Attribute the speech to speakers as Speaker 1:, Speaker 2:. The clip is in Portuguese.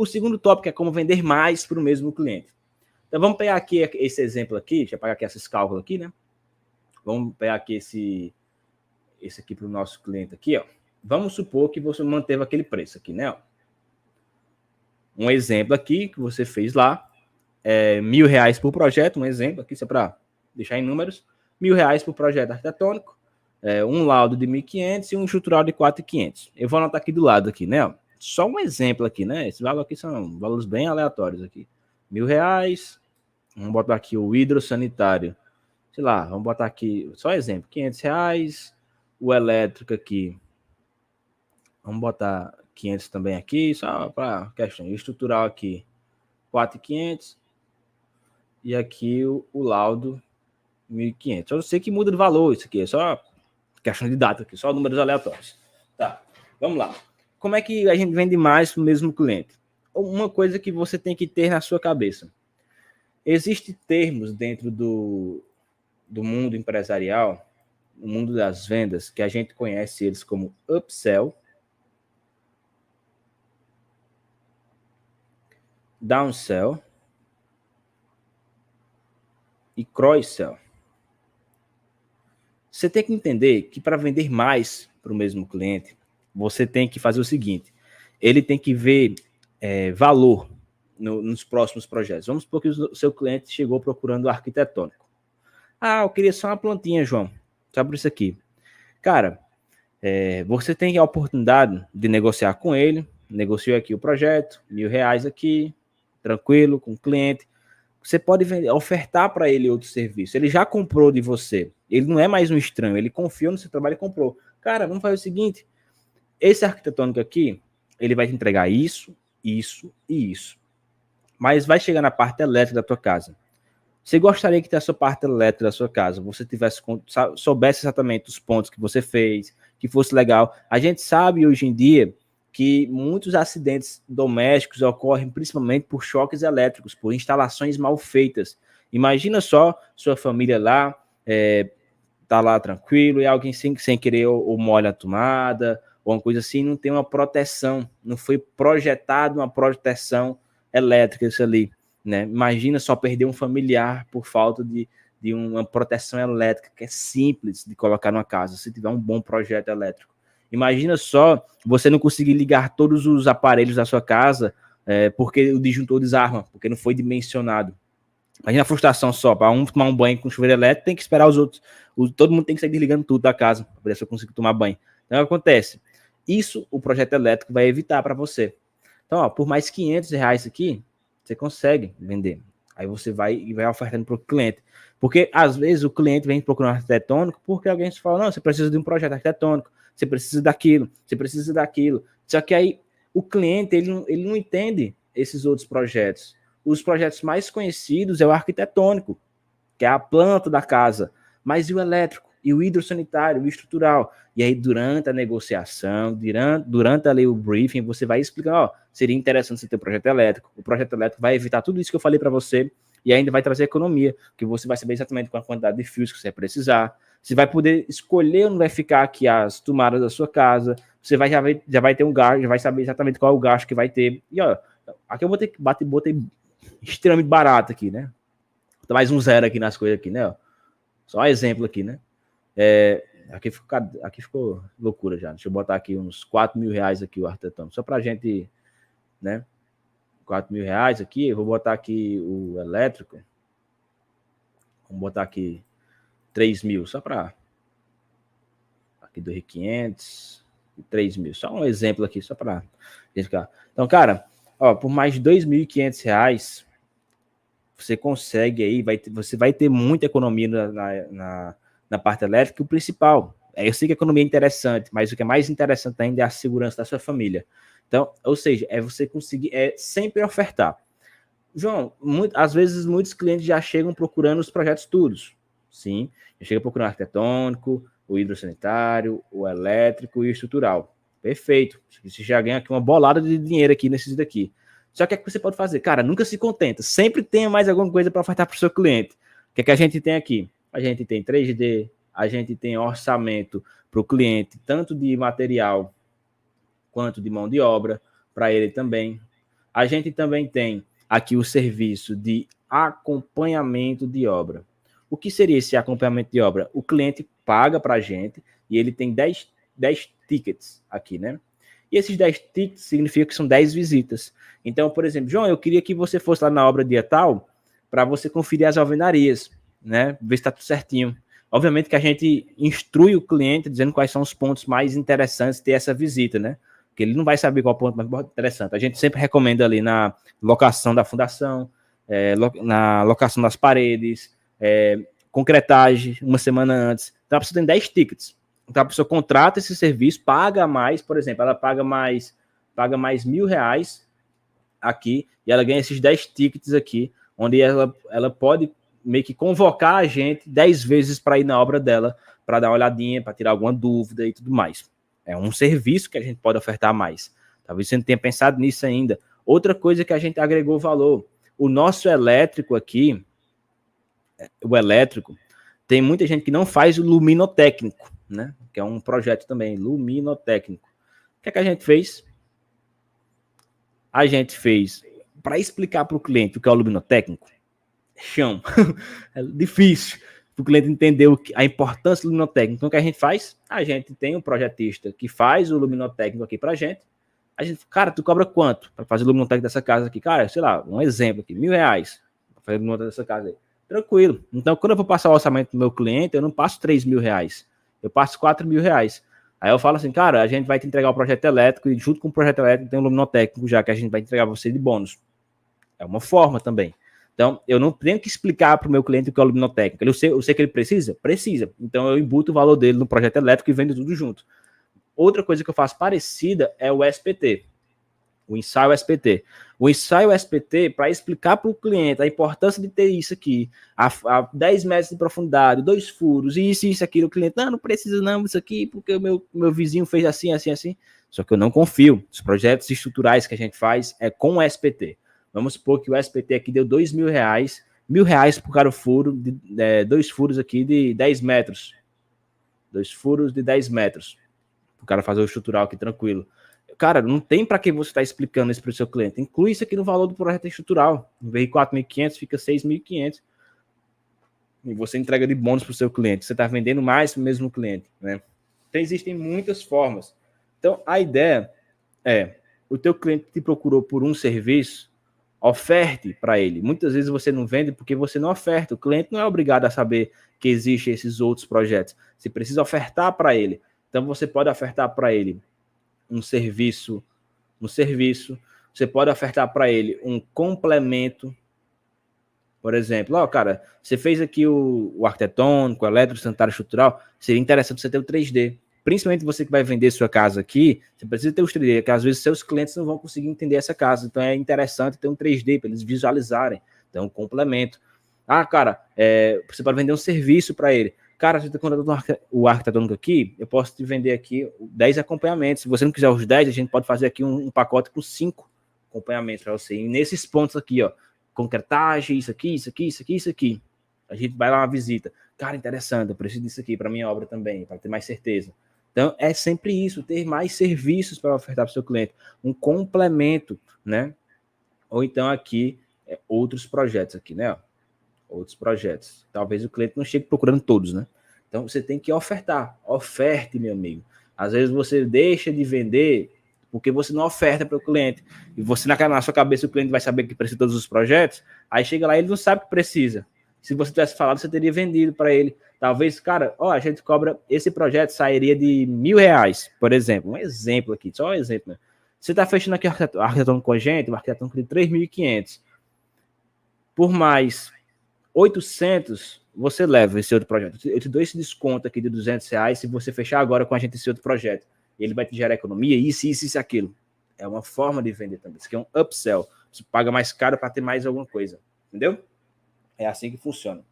Speaker 1: O segundo tópico é como vender mais para o mesmo cliente. Então, vamos pegar aqui esse exemplo aqui, deixa eu pegar aqui esses cálculos aqui, né? Vamos pegar aqui esse aqui para o nosso cliente aqui, ó. Vamos supor que você manteve aquele preço aqui, né? Ó. Um exemplo aqui que você fez lá, R$1.000 por projeto, um exemplo aqui, só para deixar em números, R$1.000 por projeto arquitetônico, um laudo de 1.500 e um estrutural de 4.500. Eu vou anotar aqui do lado aqui, né? Ó. Só um exemplo aqui, né? Esse valor aqui são valores bem aleatórios aqui. R$1.000, vamos botar aqui o hidrossanitário, sei lá, vamos botar aqui, só exemplo, R$500, o elétrico aqui, vamos botar 500 também aqui, só para questão, estrutural aqui, 4.500, e aqui o laudo, 1.500. Eu sei que muda de valor isso aqui, é só questão de data aqui, só números aleatórios. Tá, vamos lá. Como é que a gente vende mais para o mesmo cliente? Uma coisa que você tem que ter na sua cabeça. Existem termos dentro do mundo empresarial, no mundo das vendas, que a gente conhece eles como upsell, downsell e cross-sell. Você tem que entender que para vender mais para o mesmo cliente, você tem que fazer o seguinte, ele tem que ver valor nos próximos projetos. Vamos supor que o seu cliente chegou procurando arquitetônico. Ah, eu queria só uma plantinha, João. Só por isso aqui. Cara, você tem a oportunidade de negociar com ele, negociou aqui o projeto, R$1.000 aqui, tranquilo, com o cliente. Você pode ofertar para ele outro serviço. Ele já comprou de você. Ele não é mais um estranho. Ele confiou no seu trabalho e comprou. Cara, vamos fazer o seguinte. Esse arquitetônico aqui, ele vai te entregar isso, isso e isso. Mas vai chegar na parte elétrica da tua casa. Você gostaria que a sua parte elétrica da sua casa, você soubesse exatamente os pontos que você fez, que fosse legal. A gente sabe hoje em dia que muitos acidentes domésticos ocorrem principalmente por choques elétricos, por instalações mal feitas. Imagina só sua família lá, tá lá tranquilo, e alguém sem querer ou molha a tomada, ou uma coisa assim, não tem uma proteção, não foi projetado uma proteção elétrica isso ali, né? Imagina só perder um familiar por falta de uma proteção elétrica, que é simples de colocar numa casa, se tiver um bom projeto elétrico. Imagina só você não conseguir ligar todos os aparelhos da sua casa porque o disjuntor desarma, porque não foi dimensionado. Imagina a frustração só, para tomar um banho com chuveiro elétrico, tem que esperar os outros. Todo mundo tem que sair desligando tudo da casa, para poder conseguir tomar banho. Então, o que acontece? Isso o projeto elétrico vai evitar para você. Então, ó, por mais R$500 aqui, você consegue vender. Aí você vai ofertando para o cliente. Porque, às vezes, o cliente vem procurando arquitetônico porque alguém fala, não, você precisa de um projeto arquitetônico, você precisa daquilo, você precisa daquilo. Só que aí, o cliente, ele não entende esses outros projetos. Os projetos mais conhecidos é o arquitetônico, que é a planta da casa, mas e o elétrico, e o hidrossanitário, o estrutural. E aí, durante a negociação, durante ali o briefing, você vai explicar, ó, seria interessante você ter um projeto elétrico. O projeto elétrico vai evitar tudo isso que eu falei para você e ainda vai trazer economia, que você vai saber exatamente qual a quantidade de fios que você vai precisar. Você vai poder escolher onde vai ficar aqui as tomadas da sua casa. Você já vai ter um gasto, já vai saber exatamente qual é o gasto que vai ter. E, ó, aqui eu botei extremamente barato aqui, né? Mais um zero aqui nas coisas aqui, né? Só um exemplo aqui, né? Aqui ficou loucura já. Deixa eu botar aqui uns R$4.000 aqui o arquitetônico. Só pra gente, né? R$4.000 aqui. Eu vou botar aqui o elétrico. Vamos botar aqui 3.000, só pra... Aqui 2.500, 3.000. Só um exemplo aqui, só pra... Então, cara, ó, por mais de R$2.500, você consegue aí, você vai ter muita economia na parte elétrica. O principal, eu sei que a economia é interessante, mas o que é mais interessante ainda é a segurança da sua família. Então, ou seja, você conseguir sempre ofertar. João, às vezes muitos clientes já chegam procurando os projetos todos. Sim, já chega procurando o arquitetônico, o hidrossanitário, o elétrico e o estrutural. Perfeito. Você já ganha aqui uma bolada de dinheiro aqui nesses daqui. Só que o que você pode fazer? Cara, nunca se contenta. Sempre tenha mais alguma coisa para ofertar para o seu cliente. O que é que a gente tem aqui? A gente tem 3D, a gente tem orçamento para o cliente, tanto de material quanto de mão de obra, para ele também. A gente também tem aqui o serviço de acompanhamento de obra. O que seria esse acompanhamento de obra? O cliente paga para a gente e ele tem 10 tickets aqui, né? E esses 10 tickets significa que são 10 visitas. Então, por exemplo, João, eu queria que você fosse lá na obra dia tal para você conferir as alvenarias, né? Ver se está tudo certinho. Obviamente que a gente instrui o cliente dizendo quais são os pontos mais interessantes de ter essa visita, né? Porque ele não vai saber qual ponto mais interessante. A gente sempre recomenda ali na locação da fundação, na locação das paredes, concretagem uma semana antes. Então a pessoa tem 10 tickets. Então a pessoa contrata esse serviço, paga mais, por exemplo, ela paga mais R$ 1.000 aqui e ela ganha esses 10 tickets aqui, onde ela pode meio que convocar a gente 10 vezes para ir na obra dela, para dar uma olhadinha, para tirar alguma dúvida e tudo mais. É um serviço que a gente pode ofertar mais. Talvez você não tenha pensado nisso ainda. Outra coisa que a gente agregou valor, o nosso elétrico aqui, o elétrico, tem muita gente que não faz o luminotécnico, né? Que é um projeto também, luminotécnico. O que é que a gente fez? A gente fez, para explicar para o cliente o que é o luminotécnico, chão. É difícil para o cliente entender a importância do luminotécnico. Então, o que a gente faz? A gente tem um projetista que faz o luminotécnico aqui para a gente. A gente, cara, tu cobra quanto para fazer o luminotécnico dessa casa aqui? Cara, sei lá, um exemplo aqui, R$ 1.000 para fazer o luminotécnico dessa casa aí. Tranquilo. Então, quando eu vou passar o orçamento do meu cliente, eu não passo R$ 3.000. Eu passo R$ 4.000. Aí eu falo assim, cara, a gente vai te entregar o projeto elétrico e junto com o projeto elétrico tem um luminotécnico já que a gente vai entregar você de bônus. É uma forma também. Então, eu não tenho que explicar para o meu cliente o que é o luminotécnico. Eu sei que ele precisa? Precisa. Então, eu embuto o valor dele no projeto elétrico e vendo tudo junto. Outra coisa que eu faço parecida é o SPT, o ensaio SPT. O ensaio SPT, para explicar para o cliente a importância de ter isso aqui, a 10 metros de profundidade, 2 furos, isso, aquilo, o cliente, não precisa não isso aqui, porque o meu vizinho fez assim. Só que eu não confio. Os projetos estruturais que a gente faz é com o SPT. Vamos supor que o SPT aqui deu R$ 2.000, R$ 1.000 por cada furo, 2 furos aqui de 10 metros. 2 furos de 10 metros. O cara fazer o estrutural aqui tranquilo. Cara, não tem para que você está explicando isso para o seu cliente. Inclui isso aqui no valor do projeto estrutural. Em vez de 4.500, fica 6.500. E você entrega de bônus para o seu cliente. Você está vendendo mais para o mesmo cliente, né? Então, existem muitas formas. Então, a ideia é, o teu cliente te procurou por um serviço, oferte para ele. Muitas vezes você não vende porque você não oferta. O cliente não é obrigado a saber que existem esses outros projetos. Você precisa ofertar para ele. Então, você pode ofertar para ele um serviço. Você pode ofertar para ele um complemento. Por exemplo, cara, você fez aqui o arquitetônico, o elétrico, sanitário, estrutural, seria interessante você ter o 3D. Principalmente você que vai vender sua casa aqui, você precisa ter os 3D, porque às vezes seus clientes não vão conseguir entender essa casa. Então é interessante ter um 3D para eles visualizarem. Então, um complemento. Cara, você pode vender um serviço para ele. Cara, se você está contratando o arquitetônico aqui, eu posso te vender aqui 10 acompanhamentos. Se você não quiser os 10, a gente pode fazer aqui um pacote com 5 acompanhamentos para você. E nesses pontos aqui, ó, concretagem, isso aqui. A gente vai lá uma visita. Cara, interessante, eu preciso disso aqui para minha obra também, para ter mais certeza. Então, é sempre isso, ter mais serviços para ofertar para o seu cliente. Um complemento, né? Ou então aqui, outros projetos aqui, né? Outros projetos. Talvez o cliente não chegue procurando todos, né? Então, você tem que ofertar. Oferte, meu amigo. Às vezes você deixa de vender porque você não oferta para o cliente. E você, na sua cabeça, o cliente vai saber que precisa de todos os projetos. Aí chega lá e ele não sabe que precisa. Se você tivesse falado, você teria vendido para ele. Talvez, cara, a gente cobra, esse projeto sairia de R$ 1.000, por exemplo. Um exemplo aqui, só um exemplo, né? Você está fechando aqui arquitetônico com a gente, um arquitetônico de 3.500. Por mais 800, você leva esse outro projeto. Eu te dou esse desconto aqui de R$ 200 se você fechar agora com a gente esse outro projeto. Ele vai te gerar economia, isso, aquilo. É uma forma de vender também. Isso aqui é um upsell. Você paga mais caro para ter mais alguma coisa. Entendeu? É assim que funciona.